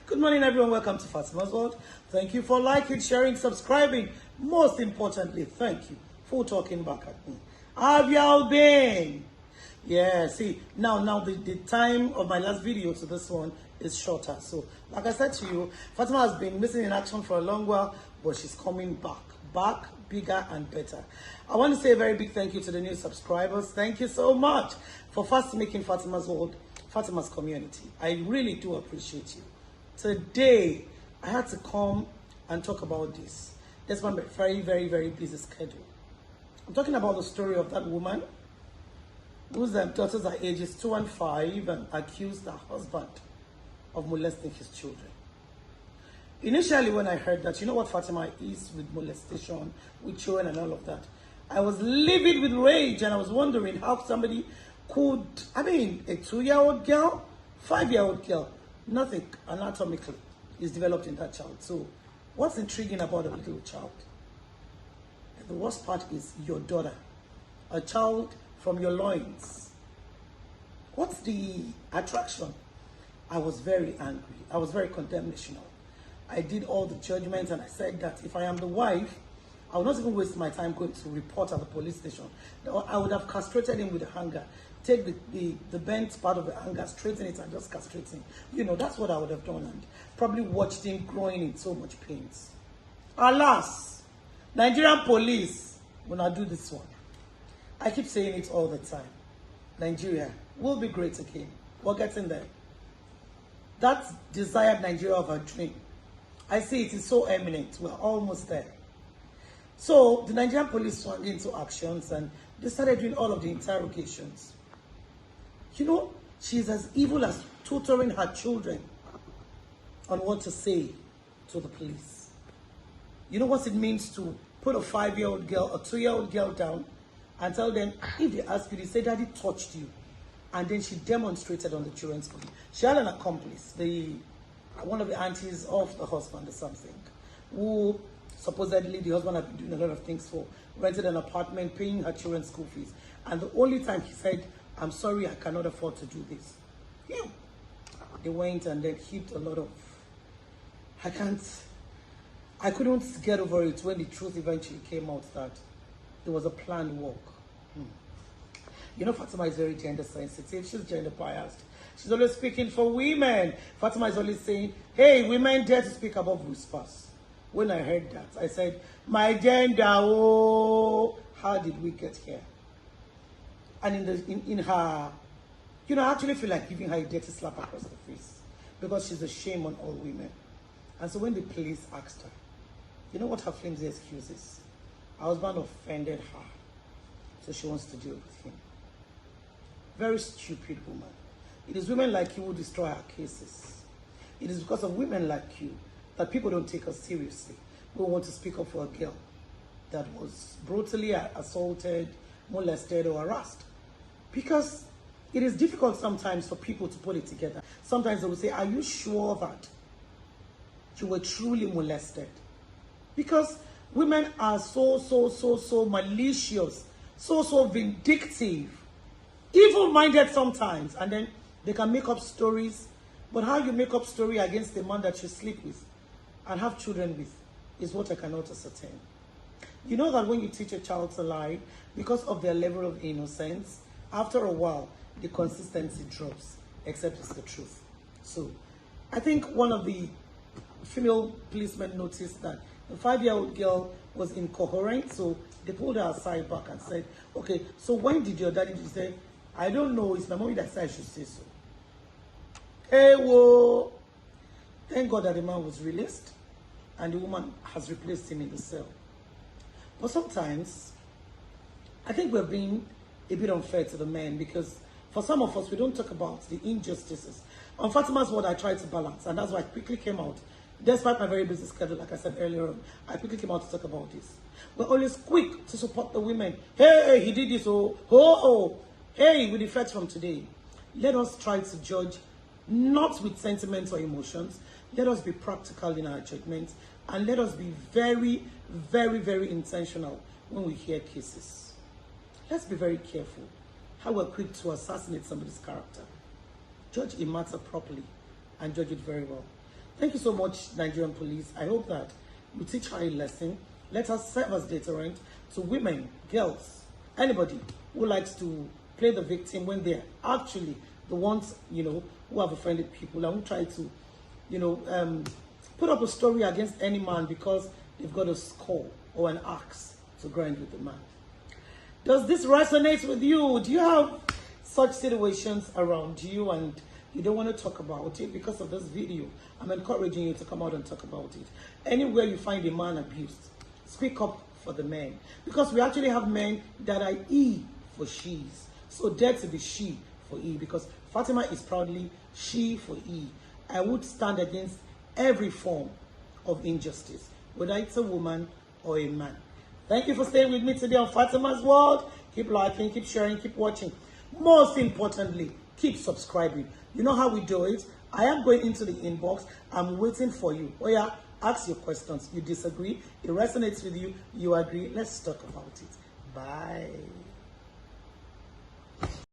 Good morning, everyone. Welcome to Fatima's World. Thank you for liking, sharing, subscribing. Most importantly, thank you for talking back at me. How have y'all been? Yeah, see, now the time of my last video to this one is shorter. So, like I said to you, Fatima has been missing in action for a long while, but she's coming back bigger and better. I want to say a very big thank you to the new subscribers. Thank you so much for fast making Fatima's World, Fatima's community. I really do appreciate you. Today, I had to come and talk about this. This one, very, very, very busy schedule. I'm talking about the story of that woman whose daughters are ages 2 and 5 and accused her husband of molesting his children. Initially, when I heard that, you know what Fatima is with molestation, with children and all of that, I was livid with rage and I was wondering how somebody could, a 2-year-old girl, 5-year-old girl, nothing anatomically is developed in that child. So what's intriguing about a little child? The worst part is your daughter, a child from your loins. What's the attraction? I was very angry. I was very condemnational. I did all the judgments and I said that if I am the wife, I would not even waste my time going to report at the police station. I would have castrated him with a hanger, take the bent part of the hanger, straighten it and just castrate him. You know, that's what I would have done and probably watched him growing in so much pain. Alas, Nigerian police will not do this one. I keep saying it all the time. Nigeria will be great again. We're getting there. That desired Nigeria of our dream, I see it is so eminent. We're almost there. So the Nigerian police swung into actions and they started doing all of the interrogations. You know, she's as evil as tutoring her children on what to say to the police. You know what it means to put a 5-year-old girl, a 2-year-old girl down and tell them, if they ask you, they say, Daddy touched you. And then she demonstrated on the children's school. She had an accomplice, one of the aunties of the husband or something, who supposedly the husband had been doing a lot of things for, rented an apartment, paying her children's school fees. And the only time he said, I'm sorry, I cannot afford to do this. Yeah. They went and then heaped a lot of, I couldn't get over it when the truth eventually came out that there was a planned work. You know, Fatima is very gender sensitive. She's gender biased. She's always speaking for women. Fatima is always saying, hey, women dare to speak above whispers. When I heard that, I said, my gender, oh, how did we get here? And in her, you know, I actually feel like giving her a dirty slap across the face because she's a shame on all women. And so when the police asked her, you know what her flimsy excuse is? Her husband offended her, so she wants to deal with him. Very stupid woman. It is women like you who destroy our cases. It is because of women like you that people don't take us seriously. We want to speak up for a girl that was brutally assaulted, molested, or harassed. Because it is difficult sometimes for people to put it together. Sometimes they will say, are you sure that you were truly molested? Because women are so malicious, so vindictive, evil-minded sometimes, and then they can make up stories. But how you make up story against the man that you sleep with and have children with is what I cannot ascertain. You know that when you teach a child to lie, because of their level of innocence, after a while, the consistency drops, except it's the truth. So, I think one of the female policemen noticed that the 5-year-old girl was incoherent, so they pulled her aside back and said, okay, so when did your daddy say, I don't know, it's my mommy that said I should say so. Hey, whoa. Thank God that the man was released and the woman has replaced him in the cell. But sometimes, I think we're being a bit unfair to the men because for some of us, we don't talk about the injustices. On Fatima's World, I tried to balance, and that's why I quickly came out. Despite my very busy schedule, like I said earlier on, I quickly came out to talk about this. We're always quick to support the women. Hey, he did this, oh. Hey, with effects from today. Let us try to judge not with sentiments or emotions. Let us be practical in our judgments, and let us be very, very intentional when we hear cases. Let's be very careful how we're quick to assassinate somebody's character. Judge a matter properly and judge it very well. Thank you so much, Nigerian police. I hope that you teach her a lesson. Let us serve as deterrent to women, girls, anybody who likes to play the victim when they're actually the ones, who have offended people and who try to, put up a story against any man because they've got a score or an axe to grind with the man. Does this resonate with you? Do you have such situations around you and you don't want to talk about it? Because of this video, I'm encouraging you to come out and talk about it. Anywhere you find a man abused, speak up for the men. Because we actually have men that are E for she's. So dare to be she for E, because Fatima is proudly she for E. I would stand against every form of injustice, whether it's a woman or a man. Thank you for staying with me today on Fatima's World. Keep liking, keep sharing, keep watching. Most importantly, keep subscribing. You know how we do it. I am going into the inbox. I'm waiting for you. Oh yeah, ask your questions. You disagree, it resonates with you, you agree. Let's talk about it. Bye.